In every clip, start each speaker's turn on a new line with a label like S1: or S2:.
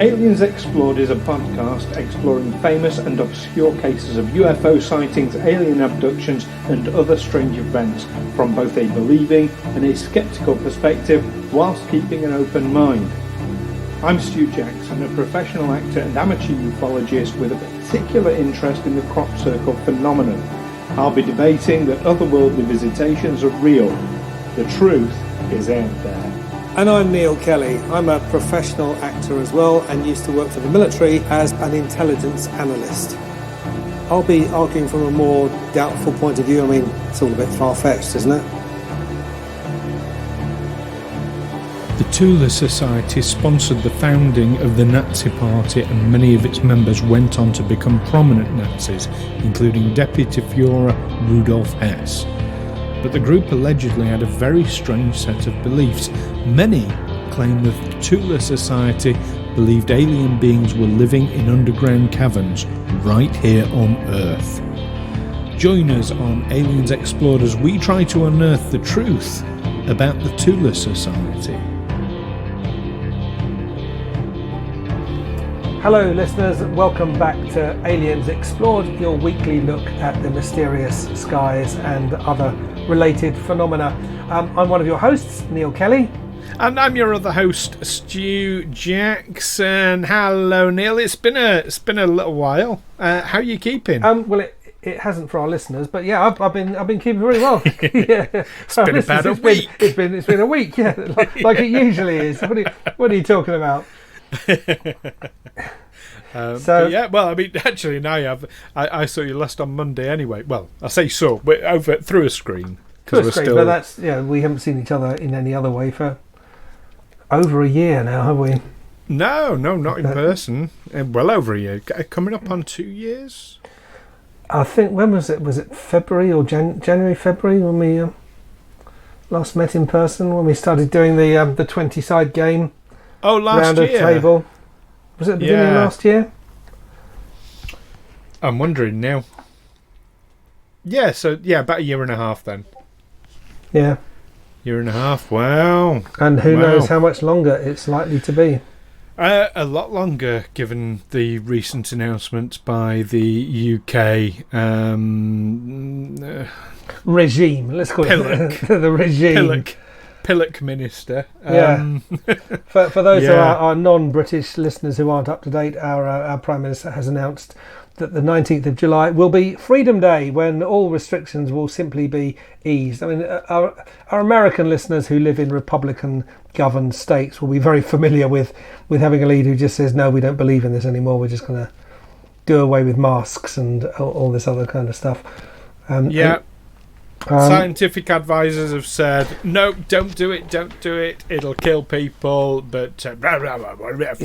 S1: Aliens Explored is a podcast exploring famous and obscure cases of UFO sightings, alien abductions and other strange events from both a believing and a sceptical perspective whilst keeping an open mind. I'm Stu Jackson, a professional actor and amateur ufologist with a particular interest in the crop circle phenomenon. I'll be debating that otherworldly visitations are real. The truth is out there.
S2: And I'm Neil Kelly. I'm a professional actor as well and used to work for the military as an intelligence analyst. I'll be arguing from a more doubtful point of view. I mean, it's all a bit far-fetched, isn't it?
S3: The Thule Society sponsored the founding of the Nazi Party, and many of its members went on to become prominent Nazis, including Deputy Führer Rudolf Hess. But the group allegedly had a very strange set of beliefs. Many claim that the Thule Society believed alien beings were living in underground caverns right here on Earth. Join us on Aliens Explored as we try to unearth the truth about the Thule Society.
S2: Hello listeners, welcome back to Aliens Explored, your weekly look at the mysterious skies and other related phenomena. I'm one of your hosts, Neil Kelly.
S3: And I'm your other host, Stu Jackson. Hello, Neil. It's been a little while. How are you keeping?
S2: Well, it hasn't for our listeners, but yeah, I've been keeping very well. Yeah,
S3: it's been about a week.
S2: It's been a week, yeah, like it usually is. What are you talking about?
S3: Yeah, well, I mean, actually, now I saw you last on Monday anyway. Well, I say saw, but over through a screen.
S2: But that's we haven't seen each other in any other way for over a year now, have we?
S3: No, not in person. Well over a year, coming up on 2 years.
S2: I think when was it? Was it February or January, February when we last met in person? When we started doing the 20-side game?
S3: Oh, last year.
S2: Round a table. Was it the beginning of last year?
S3: I'm wondering now. Yeah, so about a year and a half then.
S2: Yeah.
S3: Year and a half, wow.
S2: And who knows how much longer it's likely to be.
S3: A lot longer, given the recent announcement by the UK
S2: regime. Let's call it the regime.
S3: Pillock minister.
S2: For those of our non-British listeners who aren't up to date, our Prime Minister has announced that the 19th of July will be Freedom Day, when all restrictions will simply be eased. I mean, our American listeners who live in Republican-governed states will be very familiar with having a leader who just says, no, we don't believe in this anymore, we're just going to do away with masks and all this other kind of stuff.
S3: Scientific advisors have said, no, don't do it, it'll kill people, but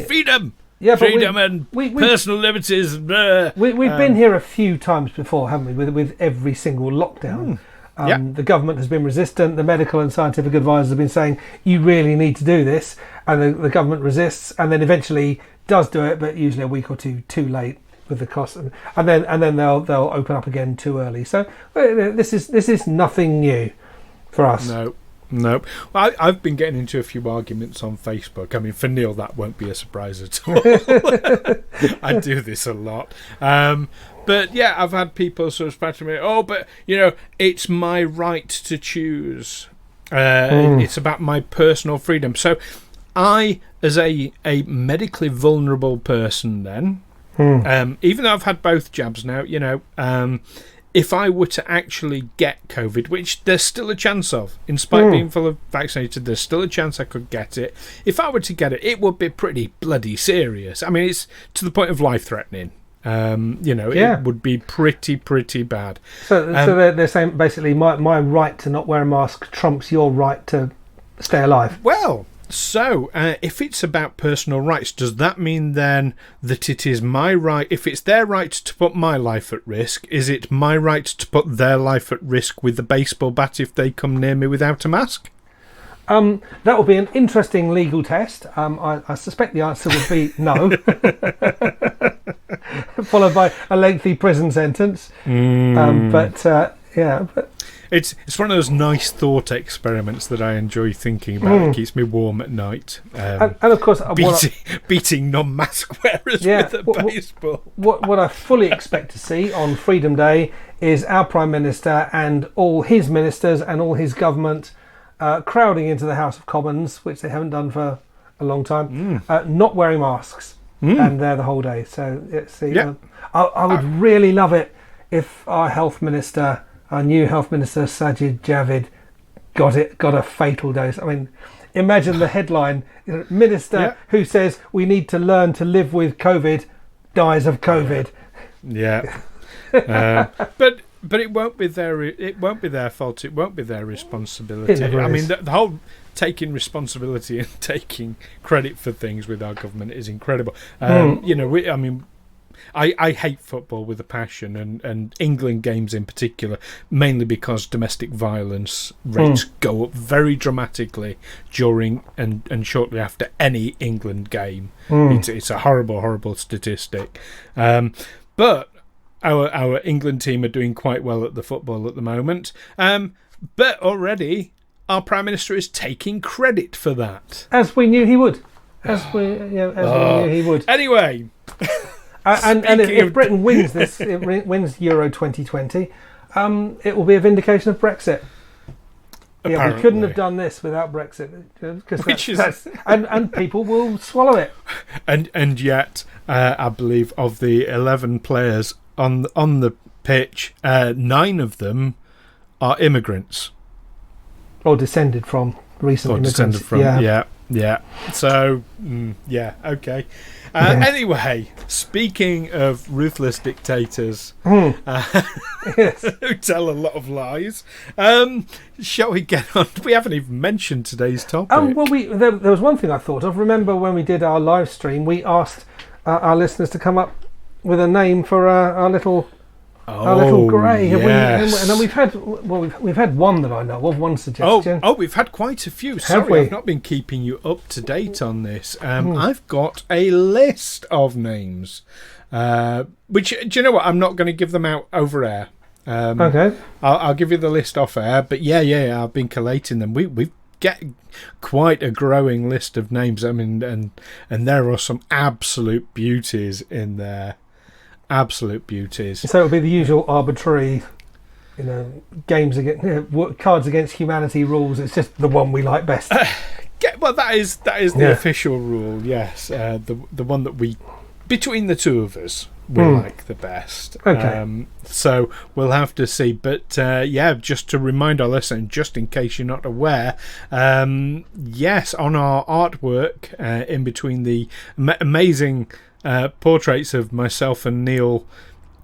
S3: freedom! Yeah, freedom and personal liberties.
S2: We've been here a few times before, haven't we, with every single lockdown. The government has been resistant, the medical and scientific advisors have been saying, you really need to do this, and the government resists, and then eventually does do it, but usually a week or two too late with the cost, and then they'll open up again too early. So this is nothing new for us.
S3: No. Well, I've been getting into a few arguments on Facebook. I mean, for Neil, that won't be a surprise at all. I do this a lot. But yeah, I've had people sort of spat at me, but it's my right to choose. It's about my personal freedom. So I, as a medically vulnerable person then, even though I've had both jabs now, if I were to actually get COVID, which there's still a chance of, in spite of being fully vaccinated, there's still a chance I could get it. If I were to get it, it would be pretty bloody serious. I mean, it's to the point of life-threatening. It would be pretty bad.
S2: So they're saying basically my right to not wear a mask trumps your right to stay alive.
S3: Well, so if it's about personal rights, does that mean then that it is my right, if it's their right to put my life at risk, is it my right to put their life at risk with the baseball bat if they come near me without a mask?
S2: That will be an interesting legal test. I suspect the answer would be no. Followed by a lengthy prison sentence.
S3: It's one of those nice thought experiments that I enjoy thinking about. It keeps me warm at night.
S2: And of course,
S3: beating non-mask wearers with a baseball.
S2: What I fully expect to see on Freedom Day is our Prime Minister and all his ministers and all his government crowding into the House of Commons, which they haven't done for a long time, not wearing masks, and they're the whole day. So let's see. I would really love it if our new health minister Sajid Javid got a fatal dose. I mean, imagine the headline: Minister who says we need to learn to live with COVID dies of COVID.
S3: Yeah, but it won't be their fault. It won't be their responsibility. I mean, the whole taking responsibility and taking credit for things with our government is incredible. I hate football with a passion, and England games in particular, mainly because domestic violence rates go up very dramatically during and shortly after any England game. It's a horrible statistic. But our England team are doing quite well at the football at the moment. But already our Prime Minister is taking credit for that.
S2: As we knew he would. We knew he would.
S3: Anyway...
S2: and if Britain wins wins Euro 2020, it will be a vindication of Brexit.
S3: Apparently.
S2: Yeah, we couldn't have done this without Brexit, because and people will swallow it.
S3: And yet, I believe of the 11 players on the pitch, 9 of them are immigrants,
S2: or descended from recent immigrants.
S3: Yeah. So, okay. Anyway, speaking of ruthless dictators who tell a lot of lies, shall we get on? We haven't even mentioned today's topic.
S2: There was one thing I thought of. Remember when we did our live stream, we asked our listeners to come up with a name for our little grey.
S3: Yes.
S2: And then we've had one that I know of, one suggestion.
S3: We've had quite a few. Sorry, I've not been keeping you up to date on this. I've got a list of names, which, do you know what? I'm not going to give them out over air.
S2: Okay.
S3: I'll give you the list off air. But yeah, I've been collating them. We get quite a growing list of names. I mean, and there are some absolute beauties in there. Absolute beauties.
S2: So it would be the usual arbitrary, games against Cards Against Humanity rules. It's just the one we like best.
S3: Well, that is the official rule. Yes, the one that we, between the two of us, we like the best.
S2: Okay.
S3: So we'll have to see. But just to remind our listeners, just in case you're not aware, yes, on our artwork, in between the amazing portraits of myself and Neil,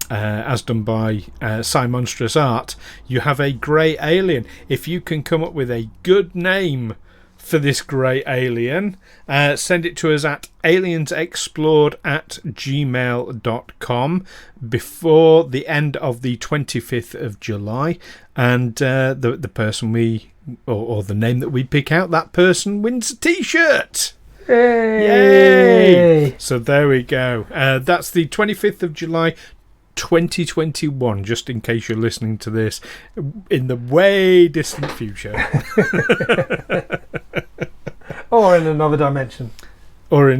S3: as done by Monstrous Art, you have a grey alien. If you can come up with a good name for this grey alien, send it to us at aliensexplored@gmail.com before the end of the 25th of July, and the person or the name that we pick out, that person wins a t-shirt. Yay! So there we go. That's the 25th of July 2021, just in case you're listening to this in the way distant future.
S2: Or in another dimension.
S3: Who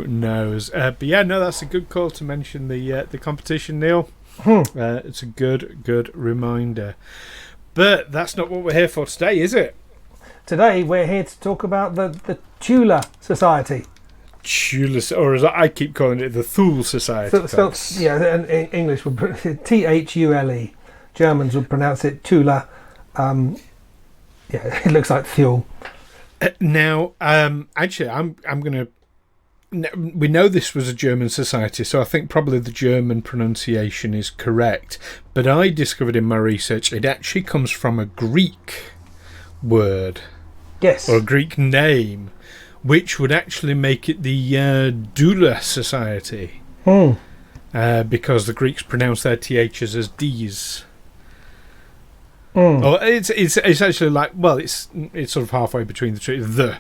S3: knows? But that's a good call to mention the competition, Neil. It's a good reminder. But that's not what we're here for today, is it?
S2: Today we're here to talk about the Thule Society.
S3: Thule, or as I keep calling it, the Thule Society.
S2: And English would Thule. Germans would pronounce it Thule. It looks like Thule.
S3: Now, actually, I'm going to. We know this was a German society, so I think probably the German pronunciation is correct. But I discovered in my research it actually comes from a Greek word.
S2: Yes.
S3: Or a Greek name, which would actually make it the Thule Society. Because the Greeks pronounce their THs as Ds. Or it's actually like, well, it's sort of halfway between the two.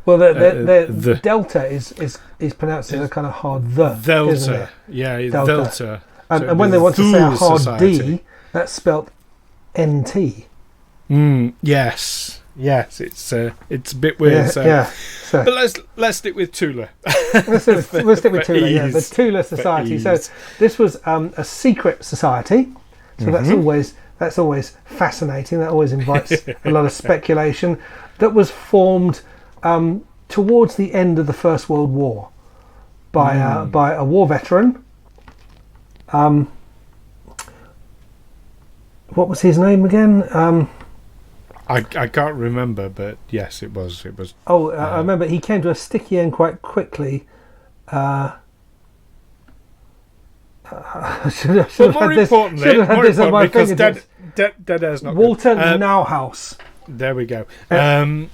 S2: Well, the delta is pronounced as a kind of hard the.
S3: Delta. Yeah, delta.
S2: And when they want to say a hard D, That's spelt NT.
S3: Yes, it's a bit weird.
S2: So,
S3: but let's stick with Thule.
S2: we'll stick with Thule. Yeah, the Thule Society. So this was a secret society. So that's always fascinating. That always invites a lot of speculation. That was formed towards the end of the First World War by a war veteran. What was his name again?
S3: I can't remember, but yes, it was.
S2: I remember he came to a sticky end quite quickly.
S3: More importantly, because Dead Air's not
S2: Walter Nauhaus.
S3: There we go. But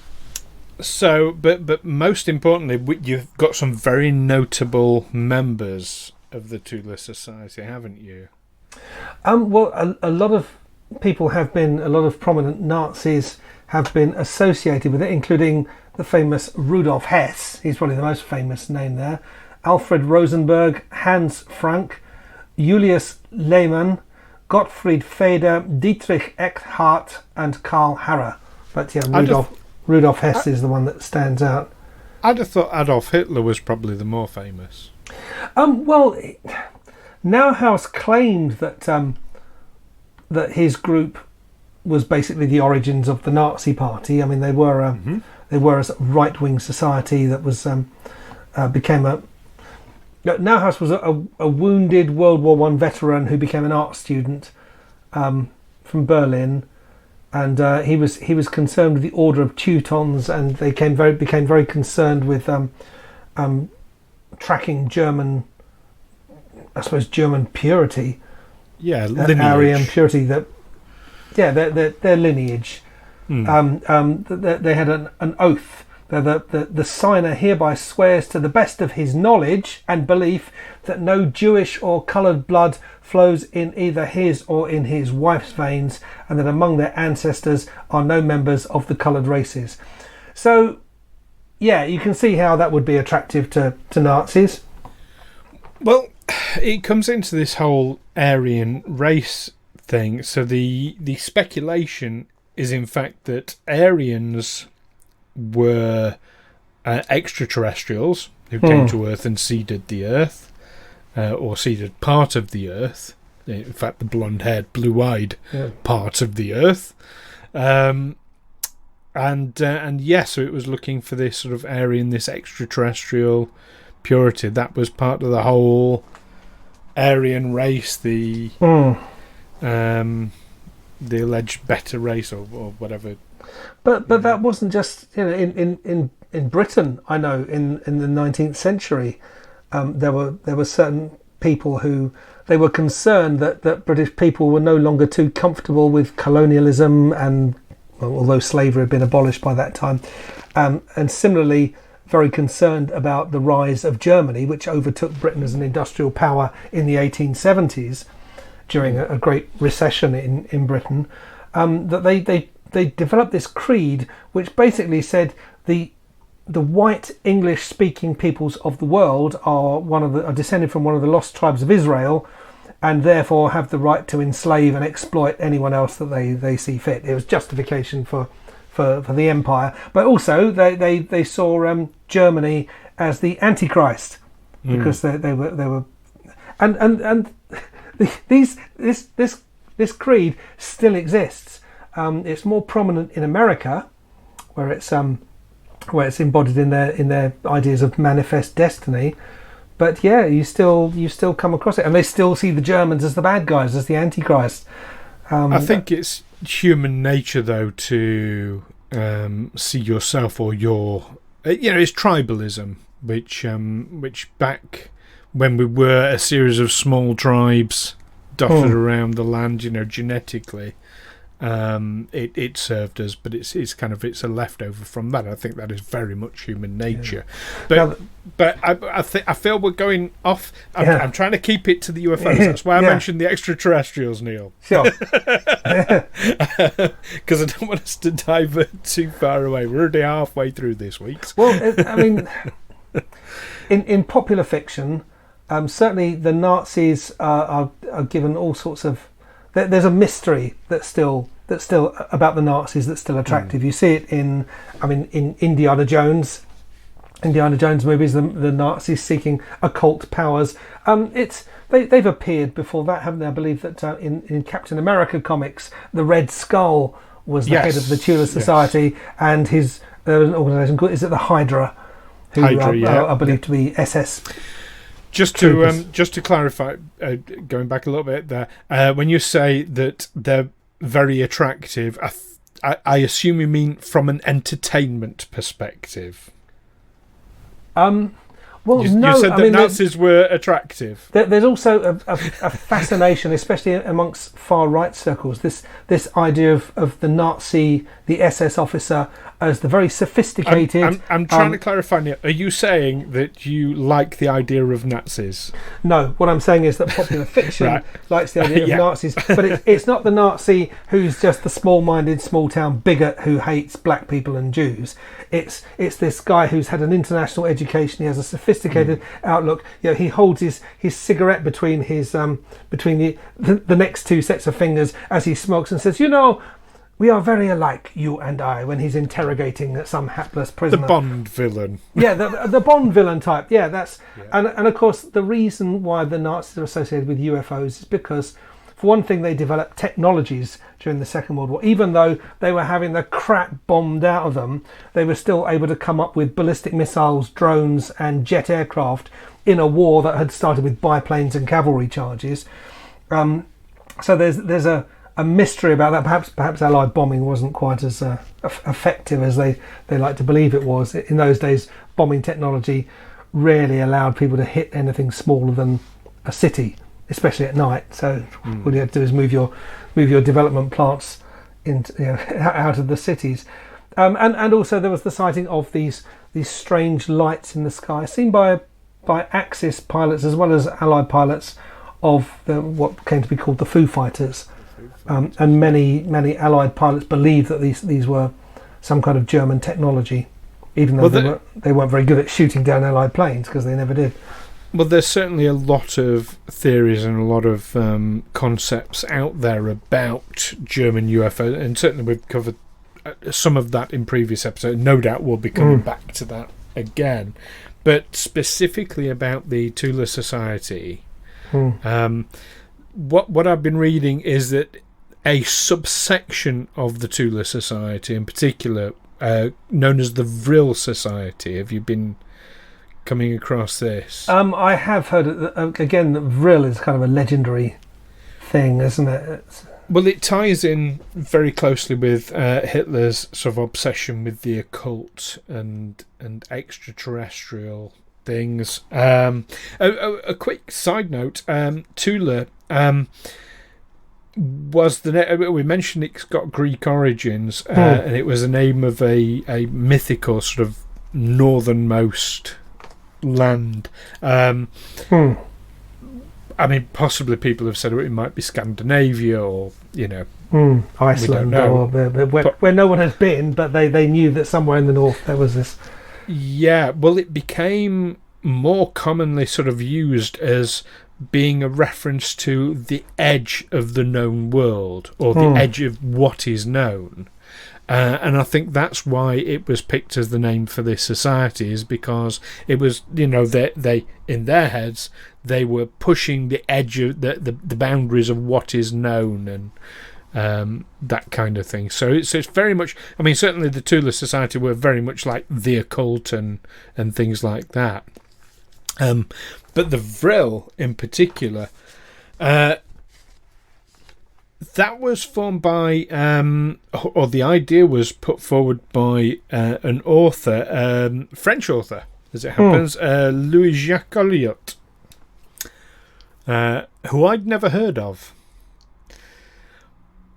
S3: most importantly, you've got some very notable members of the Thule Society, haven't you?
S2: Well, a lot of people have been, a lot of prominent Nazis have been associated with it, including the famous Rudolf Hess. He's probably the most famous name there. Alfred Rosenberg, Hans Frank, Julius Lehmann, Gottfried Feder, Dietrich Eckhardt, and Karl Harrer. But yeah, Rudolf Hess is the one that stands out.
S3: I'd have thought Adolf Hitler was probably the more famous.
S2: Well, Nauhaus claimed that that his group was basically the origins of the Nazi Party. I mean, they were a right-wing society that was became a. Nauhaus was a wounded World War I veteran who became an art student from Berlin, and he was concerned with the Order of Teutons, and they became very concerned with tracking German purity. Yeah, lineage. Aryan purity. Their lineage. They had an oath. The signer hereby swears to the best of his knowledge and belief that no Jewish or coloured blood flows in either his or in his wife's veins, and that among their ancestors are no members of the coloured races. So, yeah, you can see how that would be attractive to Nazis.
S3: Well, it comes into this whole Aryan race thing. So the speculation is in fact that Aryans were extraterrestrials who came to Earth and seeded the Earth, or seeded part of the Earth. In fact, the blonde-haired, blue-eyed part of the Earth. So it was looking for this sort of Aryan, this extraterrestrial purity. That was part of the whole Aryan race, the alleged better race or whatever.
S2: But that wasn't just in Britain. I know in the 19th century there were certain people who they were concerned that British people were no longer too comfortable with colonialism, and although slavery had been abolished by that time, and similarly very concerned about the rise of Germany, which overtook Britain as an industrial power in the 1870s during a great recession in Britain, that they developed this creed which basically said the white English speaking peoples of the world are descended from one of the lost tribes of Israel, and therefore have the right to enslave and exploit anyone else that they see fit. It was justification for the empire, but also they saw Germany as the Antichrist, because they were and this creed still exists. It's more prominent in America, where it's embodied in their ideas of manifest destiny. But yeah, you still come across it, and they still see the Germans as the bad guys, as the Antichrist.
S3: I think it's human nature, though, to see yourself or your, it's tribalism, which back when we were a series of small tribes dotted around the land, genetically, it served us, but it's a leftover from that. I think that is very much human nature. Yeah. But I feel we're going off. I'm trying to keep it to the UFOs. That's why I mentioned the extraterrestrials, Neil.
S2: Sure.
S3: Because I don't want us to divert too far away. We're already halfway through this week.
S2: Well, I mean, in popular fiction, certainly the Nazis are given all sorts of there's a mystery that's still about the Nazis that's still attractive. You see it in Indiana Jones movies, the Nazis seeking occult powers. They've appeared before that, haven't they? I believe that in Captain America comics, the Red Skull was the head of the Thule Society, and there was an organisation called, is it the Hydra? Who I believe to be SS.
S3: Just to clarify, going back a little bit there, when you say that they're very attractive, I assume you mean from an entertainment perspective.
S2: Well,
S3: you said that Nazis were attractive.
S2: There's also a fascination, especially amongst far right circles. This idea of the Nazi, the SS officer, as the very sophisticated.
S3: I'm trying to clarify now. Are you saying that you like the idea of Nazis?
S2: No, what I'm saying is that popular fiction likes the idea of Nazis, but it's not the Nazi who's just the small-minded, small-town bigot who hates black people and Jews. It's this guy who's had an international education. He has a sophisticated outlook. He holds his cigarette between his between the next two sets of fingers as he smokes and says, we are very alike, you and I, when he's interrogating some hapless prisoner.
S3: The Bond villain.
S2: Yeah, the Bond villain type. Yeah, and of course the reason why the Nazis are associated with UFOs is because, for one thing, they developed technologies during the Second World War. Even though they were having the crap bombed out of them, they were still able to come up with ballistic missiles, drones and jet aircraft in a war that had started with biplanes and cavalry charges. So there's a mystery about that. Perhaps Allied bombing wasn't quite as effective as they like to believe it was. In those days, bombing technology rarely allowed people to hit anything smaller than a city, especially at night. So all you had to do is move your development plants out of the cities. And also there was the sighting of these strange lights in the sky, seen by Axis pilots as well as Allied pilots of what came to be called the Foo Fighters. And many Allied pilots believed that these were some kind of German technology, even though they weren't very good at shooting down Allied planes, because they never did.
S3: Well, there's certainly a lot of theories and a lot of concepts out there about German UFO, and certainly we've covered some of that in previous episodes. No doubt we'll be coming back to that again. But specifically about the Thule Society, what I've been reading is that a subsection of the Thule Society, in particular, known as the Vril Society. Have you been coming across this?
S2: I have heard it. Again, that Vril is kind of a legendary thing, isn't it?
S3: Well, it ties in very closely with Hitler's sort of obsession with the occult and extraterrestrial things. A quick side note: Thule. Was we mentioned it's got Greek origins, and it was the name of a mythical sort of northernmost land. I mean, possibly people have said it might be Scandinavia or
S2: Iceland, or where no one has been, but they knew that somewhere in the north there was this.
S3: Yeah, well, it became more commonly sort of used as being a reference to the edge of the known world, or the edge of what is known. And I think that's why it was picked as the name for this society, is because it was, they in their heads, they were pushing the edge of the boundaries of what is known, and that kind of thing. So it's very much, I mean, certainly the Thule Society were very much like the occult and things like that. But the Vril in particular, that was formed by, or the idea was put forward by an author, French author, as it happens, Louis-Jacques Olliot, who I'd never heard of.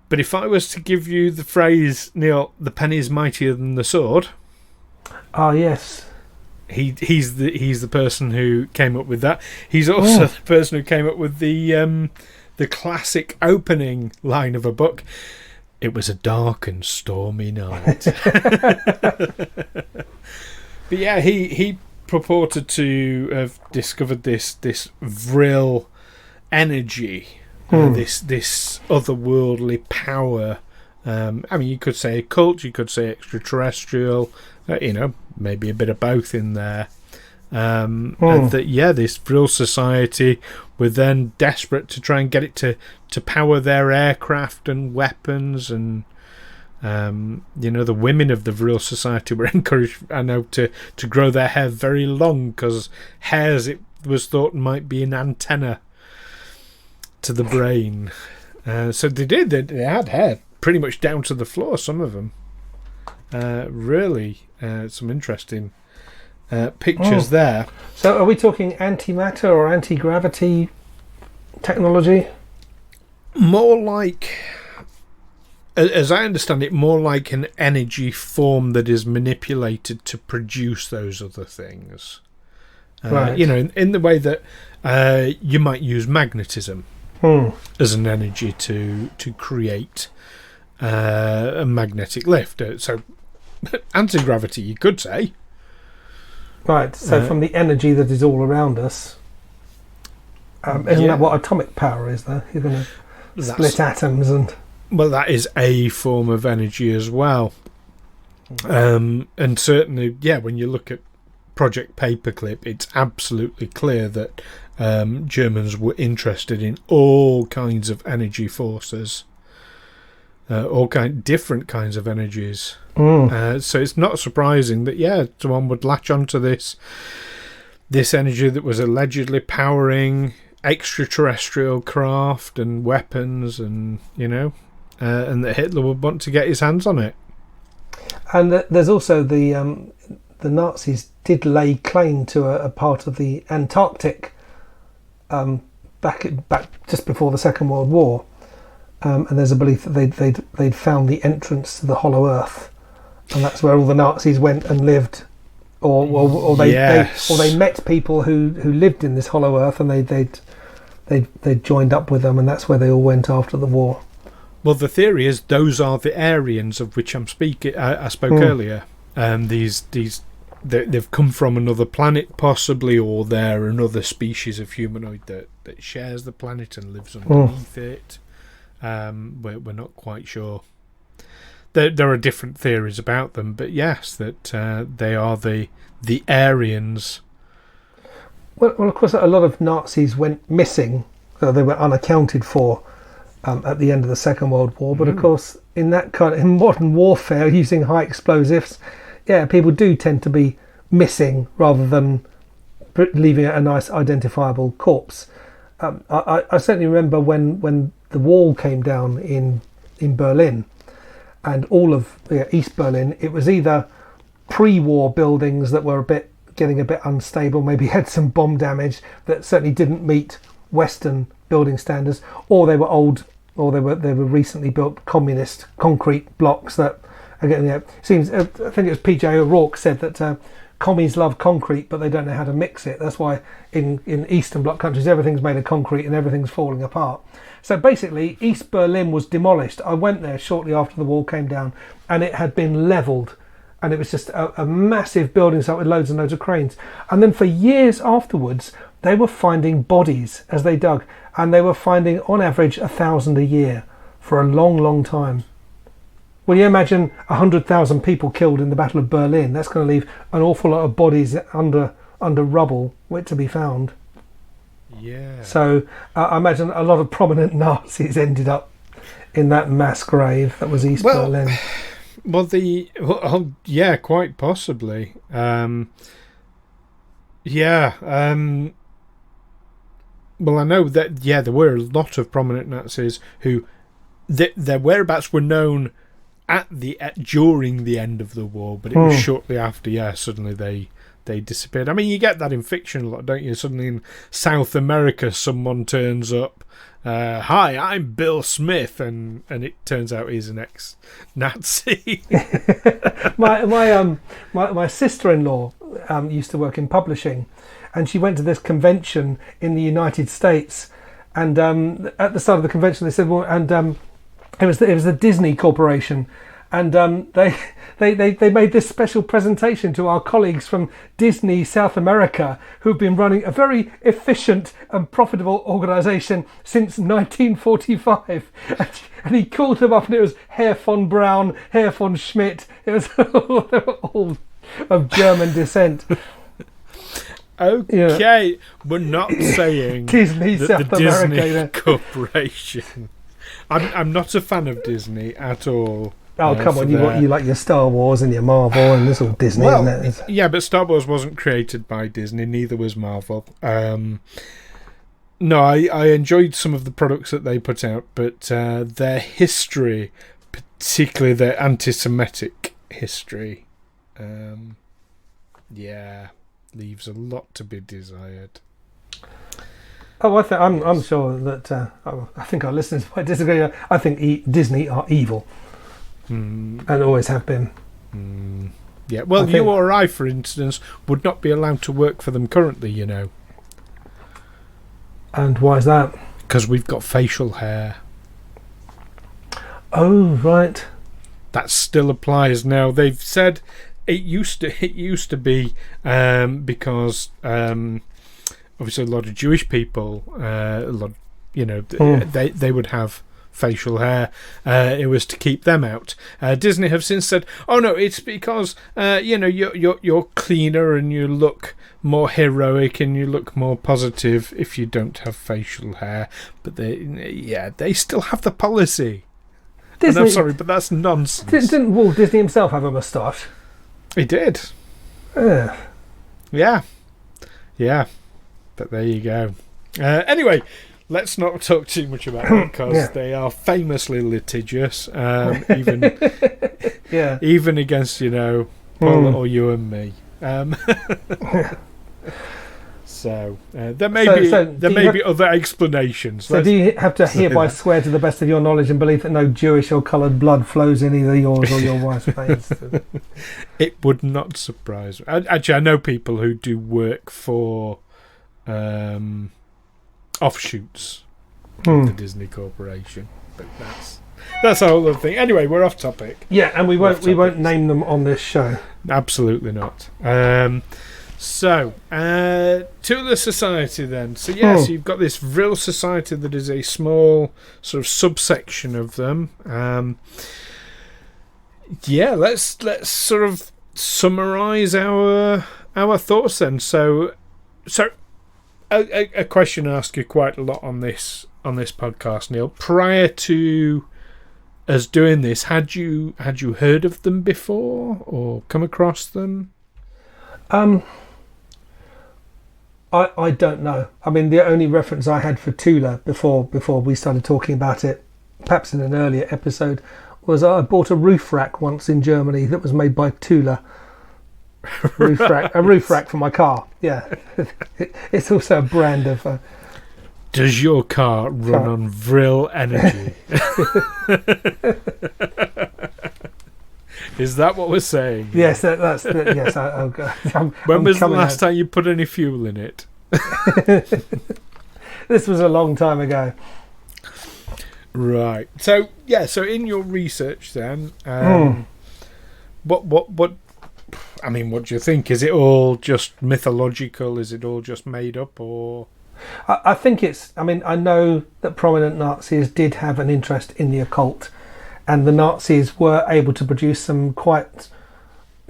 S3: But if I was to give you the phrase, Neil, the pen is mightier than the sword.
S2: Ah, yes.
S3: He's the person who came up with that. He's also the person who came up with the classic opening line of a book. It was a dark and stormy night. But yeah, he purported to have discovered this Vril energy this otherworldly power. I mean, you could say occult, you could say extraterrestrial, maybe a bit of both in there. And that, this Thule Society were then desperate to try and get it to power their aircraft and weapons, and the women of the Thule Society were encouraged, I know, to grow their hair very long, because hairs, it was thought, might be an antenna to the brain. So they did. They had hair pretty much down to the floor, some of them. Really, some interesting pictures there.
S2: So are we talking antimatter or anti-gravity technology?
S3: More like, as I understand it, more like an energy form that is manipulated to produce those other things.
S2: Right.
S3: In the way that you might use magnetism as an energy to create a magnetic lift. So anti-gravity, you could say.
S2: Right, so from the energy that is all around us, isn't that what atomic power is, though? You're going to split atoms and...
S3: Well, that is a form of energy as well. And certainly, when you look at Project Paperclip, it's absolutely clear that Germans were interested in all kinds of energy forces, different kinds of energies. So it's not surprising that someone would latch onto this energy that was allegedly powering extraterrestrial craft and weapons, and and that Hitler would want to get his hands on it.
S2: And there's also the Nazis did lay claim to a part of the Antarctic back just before the Second World War, and there's a belief that they'd found the entrance to the Hollow Earth. And that's where all the Nazis went and lived, or they met people who lived in this Hollow Earth, and they joined up with them, and that's where they all went after the war.
S3: Well, the theory is those are the Aryans of which I'm speaking. I spoke earlier. They've come from another planet, possibly, or they're another species of humanoid that shares the planet and lives underneath it. We're not quite sure. There are different theories about them, but yes, that they are the Aryans.
S2: Well, of course, a lot of Nazis went missing. They were unaccounted for at the end of the Second World War. But of course, in modern warfare, using high explosives, people do tend to be missing rather than leaving a nice identifiable corpse. I certainly remember when the wall came down in Berlin. And all of East Berlin, it was either pre-war buildings that were getting a bit unstable, maybe had some bomb damage that certainly didn't meet Western building standards, or they were old, or they were recently built communist concrete blocks that, again, seems. I think it was P.J. O'Rourke said that commies love concrete, but they don't know how to mix it. That's why in Eastern Bloc countries everything's made of concrete and everything's falling apart. So basically, East Berlin was demolished. I went there shortly after the wall came down, and it had been levelled, and it was just a massive building site with loads and loads of cranes. And then for years afterwards, they were finding bodies as they dug, and they were finding on average 1,000 a year for a long, long time. Well, you imagine 100,000 people killed in the Battle of Berlin. That's going to leave an awful lot of bodies under rubble wait to be found.
S3: Yeah.
S2: So I imagine a lot of prominent Nazis ended up in that mass grave that was East Berlin.
S3: Well, quite possibly. Well, I know that there were a lot of prominent Nazis who their whereabouts were known during the end of the war, but it was shortly after. Suddenly they disappeared. I mean, you get that in fiction a lot, don't you? Suddenly in South America, someone turns up. Hi, I'm Bill Smith, and it turns out he's an ex-Nazi.
S2: my sister-in-law used to work in publishing, and she went to this convention in the United States, and at the start of the convention they said, it was the Disney Corporation, and they made this special presentation to our colleagues from Disney South America, who've been running a very efficient and profitable organisation since 1945. And he called them up, and it was Herr von Braun, Herr von Schmidt. It was all of German descent.
S3: Okay, we're not saying
S2: Disney
S3: that
S2: South
S3: the
S2: America,
S3: Disney Corporation. I'm not a fan of Disney at all.
S2: Oh, come on, you like your Star Wars and your Marvel, and this all Disney, isn't it?
S3: Yeah, but Star Wars wasn't created by Disney, neither was Marvel. No, I enjoyed some of the products that they put out, but their history, particularly their anti-Semitic history, leaves a lot to be desired.
S2: Oh, I'm sure that I think our listeners might disagree. I think Disney are evil, and always have been.
S3: Yeah, well, you or I, for instance, would not be allowed to work for them currently, you know.
S2: And why is that?
S3: Because we've got facial hair.
S2: Oh, right.
S3: That still applies now. They've said it used to be because obviously a lot of Jewish people, they would have facial hair. It was to keep them out. Disney have since said, "Oh no, it's because you're cleaner and you look more heroic and you look more positive if you don't have facial hair." But they still have the policy.
S2: Disney,
S3: and I'm sorry, but that's nonsense.
S2: Didn't Walt Disney himself have a moustache?
S3: He did. Yeah. But there you go. Anyway, let's not talk too much about them because they are famously litigious, even against Paul or you and me. So there may be other explanations.
S2: So do you have to hereby swear to the best of your knowledge and belief that no Jewish or coloured blood flows in either yours or your wife's veins?
S3: It would not surprise me. Actually, I know people who do work for offshoots of the Disney Corporation, but that's a whole other thing. Anyway, we're off topic.
S2: Yeah, and we won't name them on this show.
S3: Absolutely not. So, Thule Society then. So yes, you've got this Thule Society that is a small sort of subsection of them. Let's sort of summarise our thoughts then. So a question I ask you quite a lot on this podcast, Neil. Prior to us doing this, had you heard of them before or come across them?
S2: I don't know. I mean, the only reference I had for Thule before we started talking about it, perhaps in an earlier episode, was I bought a roof rack once in Germany that was made by Thule. A roof rack for my car. Yeah, it's also a brand of.
S3: Does your car run on Vril energy? Is that what we're saying?
S2: Yes, that's yes.
S3: When was the last time you put any fuel in it?
S2: This was a long time ago.
S3: Right. So in your research then, what? I mean, what do you think? Is it all just mythological? Is it all just made up, or?
S2: I think it's. I mean, I know that prominent Nazis did have an interest in the occult. And the Nazis were able to produce some quite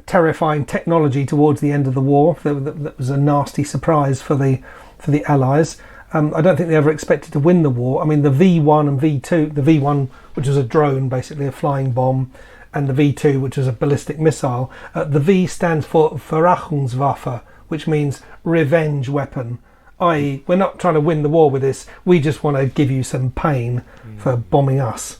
S2: terrifying technology towards the end of the war. That was a nasty surprise for the Allies. I don't think they ever expected to win the war. I mean, the V1 and V2, the V1, which was a drone, basically a flying bomb, and the V2, which was a ballistic missile. The V stands for Verachungswaffe, which means revenge weapon. I.e., we're not trying to win the war with this. We just want to give you some pain for bombing us.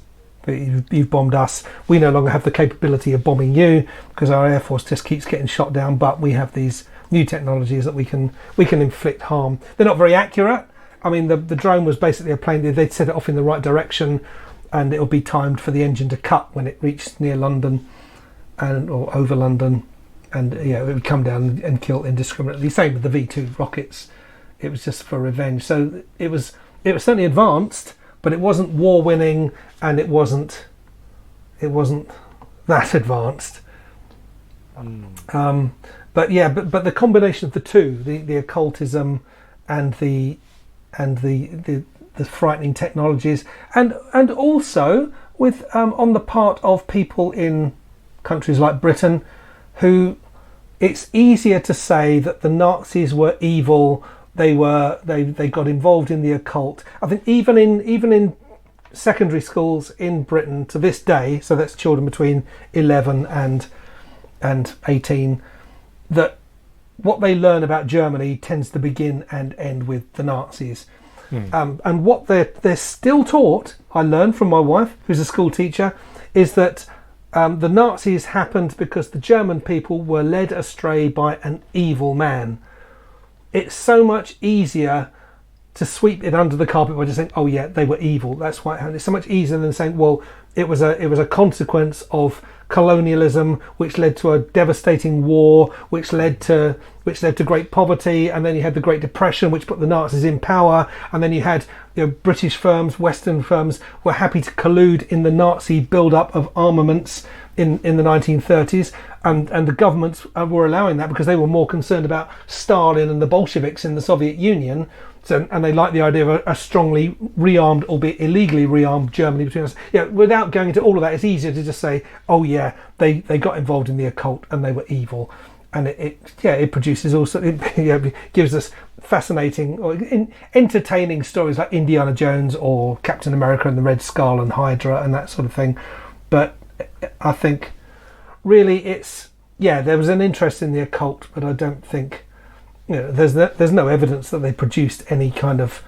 S2: You've bombed us. We no longer have the capability of bombing you because our air force just keeps getting shot down. But we have these new technologies that we can inflict harm. They're not very accurate. I mean, the drone was basically a plane. They'd set it off in the right direction, and it'll be timed for the engine to cut when it reached near London, or over London, and it would come down and kill indiscriminately. Same with the V2 rockets. It was just for revenge. So it was certainly advanced. But it wasn't war-winning, and it wasn't that advanced. But the combination of the two, the occultism and the frightening technologies, and also with on the part of people in countries like Britain, who it's easier to say that the Nazis were evil. They got involved in the occult. I think even in secondary schools in Britain to this day, so that's children between 11 and 18, that what they learn about Germany tends to begin and end with the Nazis. And what they're still taught, I learned from my wife, who's a school teacher, is that the Nazis happened because the German people were led astray by an evil man. It's so much easier to sweep it under the carpet by just saying, "Oh yeah, they were evil. That's why it happened." It's so much easier than saying, "Well, it was a consequence of colonialism, which led to a devastating war, which led to great poverty, and then you had the Great Depression, which put the Nazis in power, and then you had British firms, Western firms were happy to collude in the Nazi build-up of armaments in the 1930s, and the governments were allowing that because they were more concerned about Stalin and the Bolsheviks in the Soviet Union." And they like the idea of a strongly rearmed, albeit illegally rearmed, Germany between us. Without going into all of that, it's easier to just say, "Oh yeah, they got involved in the occult and they were evil," and it produces also it gives us fascinating or entertaining stories like Indiana Jones or Captain America and the Red Skull and Hydra and that sort of thing. But I think really there was an interest in the occult, but I don't think. There's no evidence that they produced any kind of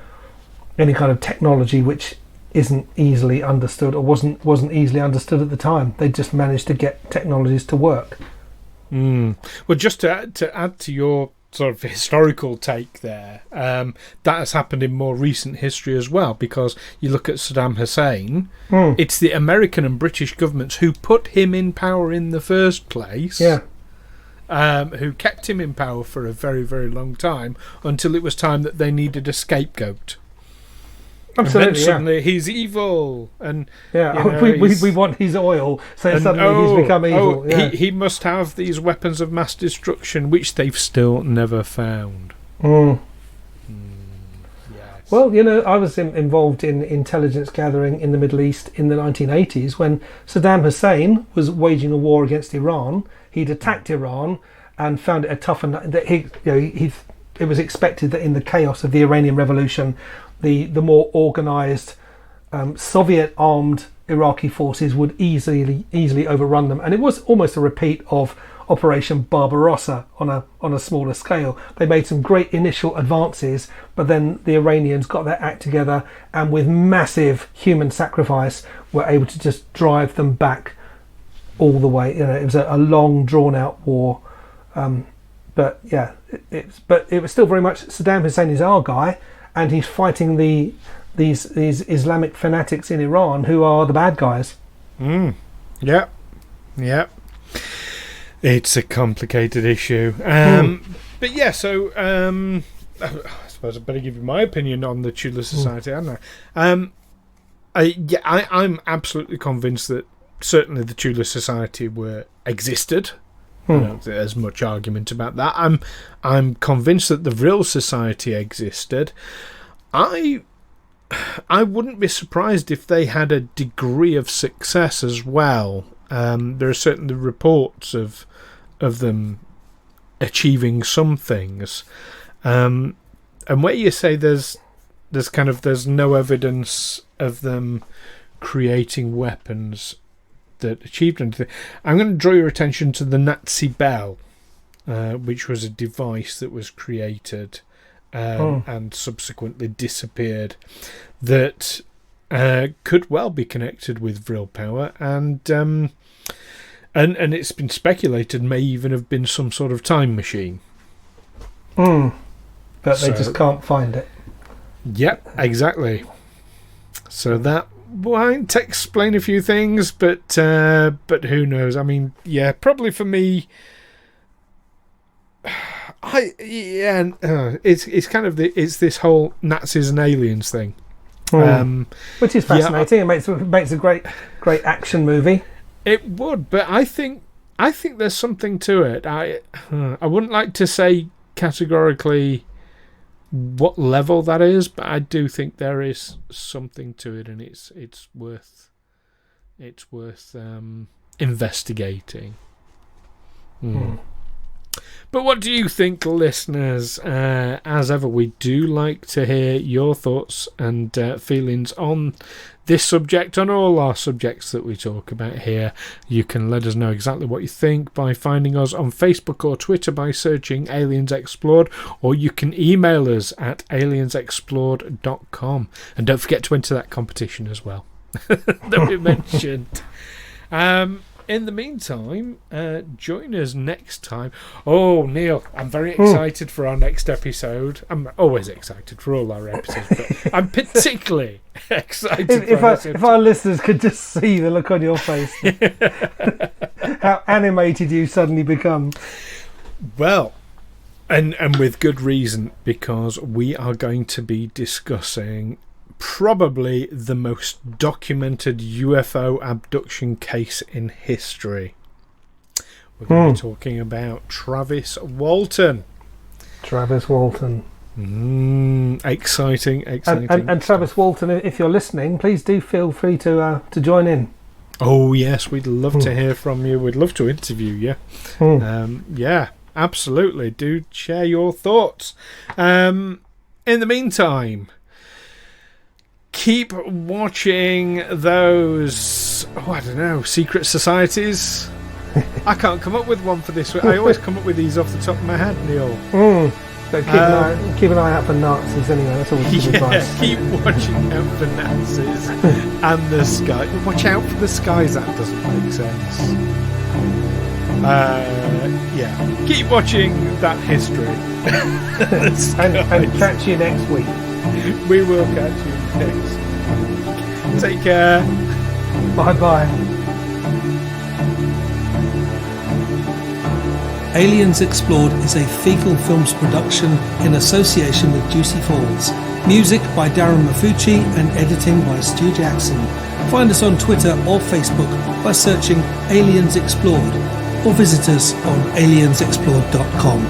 S2: technology which isn't easily understood or wasn't easily understood at the time. They just managed to get technologies to work.
S3: Well, just to add to your sort of historical take there, that has happened in more recent history as well, because you look at Saddam Hussein, it's the American and British governments who put him in power in the first place.
S2: Yeah.
S3: Who kept him in power for a very, very long time until it was time that they needed a scapegoat.
S2: Absolutely,
S3: and then suddenly he's evil, and
S2: we want his oil, so suddenly he's become evil.
S3: He must have these weapons of mass destruction, which they've still never found.
S2: Yes. Well, I was involved in intelligence gathering in the Middle East in the 1980s when Saddam Hussein was waging a war against Iran. He'd attacked Iran and found it a tough enough that it was expected that in the chaos of the Iranian Revolution, the more organised Soviet armed Iraqi forces would easily overrun them, and it was almost a repeat of Operation Barbarossa on a smaller scale. They made some great initial advances, but then the Iranians got their act together and with massive human sacrifice were able to just drive them back all the way. It was a long drawn out war, but it was still very much Saddam Hussein is our guy, and he's fighting these Islamic fanatics in Iran who are the bad guys.
S3: Yeah. It's a complicated issue. But yeah, so I suppose I better give you my opinion on the Thule Society, hadn't I? I'm absolutely convinced that certainly the Thule Society existed. There's much argument about that. I'm convinced that the Vril Society existed. I wouldn't be surprised if they had a degree of success as well. There are certainly reports of them achieving some things, and where you say there's no evidence of them creating weapons that achieved anything, I'm going to draw your attention to the Nazi bell, which was a device that was created and subsequently disappeared, that could well be connected with Vril power, and it's been speculated may even have been some sort of time machine.
S2: But they just can't find it.
S3: Yep, exactly. So that might explain a few things, but who knows? I mean, yeah, probably for me, it's kind of it's this whole Nazis and aliens thing.
S2: Which is fascinating. It makes a great action movie.
S3: It would, but I think there's something to it. I wouldn't like to say categorically what level that is, but I do think there is something to it, and it's worth investigating. But what do you think, listeners? As ever, we do like to hear your thoughts and feelings on this subject, on all our subjects that we talk about here. You can let us know exactly what you think by finding us on Facebook or Twitter by searching Aliens Explored, or you can email us at aliensexplored.com. And don't forget to enter that competition as well that we mentioned. In the meantime, join us next time. Oh, Neil, I'm very excited for our next episode. I'm always excited for all our episodes, but I'm particularly excited
S2: if our listeners could just see the look on your face, how animated you suddenly become.
S3: Well, and with good reason, because we are going to be discussing probably the most documented UFO abduction case in history. We're going to be talking about Travis Walton.
S2: Exciting. And Travis Walton, if you're listening, please do feel free to join in.
S3: Oh yes, we'd love to hear from you. We'd love to interview you. Yeah, absolutely. Do share your thoughts. In the meantime, keep watching those, secret societies. I can't come up with one for this week. I always come up with these off the top of my head, Neil.
S2: But keep an eye out for Nazis anyway. That's all good advice.
S3: Keep watching out for Nazis and the sky. Watch out for the skies. That doesn't make sense. Keep watching that history.
S2: and catch you next week.
S3: We will catch you next. Take care.
S2: Bye.
S4: Aliens Explored is a Fecal Films production in association with Juicy Falls. Music by Darren Mafucci and editing by Stu Jackson. Find us on Twitter or Facebook by searching Aliens Explored, or visit us on aliensexplored.com.